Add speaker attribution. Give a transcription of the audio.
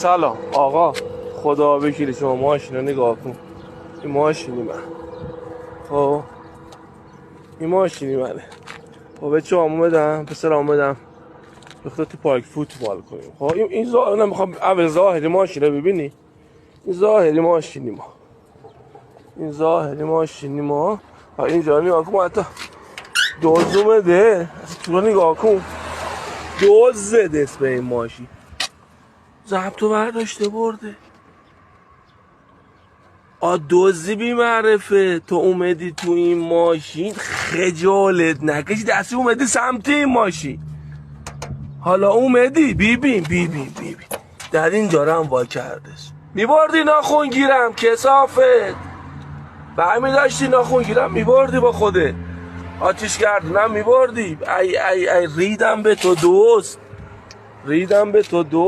Speaker 1: سلام آقا، خدا وکیل شما ماشین رو نگاه کن. این ماشینی من، خب این ماشینی منه. خب بچه همون بدم، پسر بدم بخدا تو پارک فوتبال کنیم. خب این ظاهر نمیخوام، اول ظاهری ماشین رو ببینی. این ظاهری ماشینی ما، این ظاهری ماشینی ما. اینجا نگاه کن، حتی دوز اومده، تو رو نگاه کن، دوز زده به این ماشین، ضبط رو برداشته برده. دوزی بی معرفه. تو اومدی تو این ماشین، خجالت نکشی، دستی اومدی سمت این ماشین. حالا اومدی بیبین در اینجا رو هم وا کردش. میبردی ناخون گیرم کسافت، برمی داشتی ناخون گیرم میبردی با خوده، آتیش گردونم میبردی. ای ریدم به تو دوست، ریدم به تو دوست.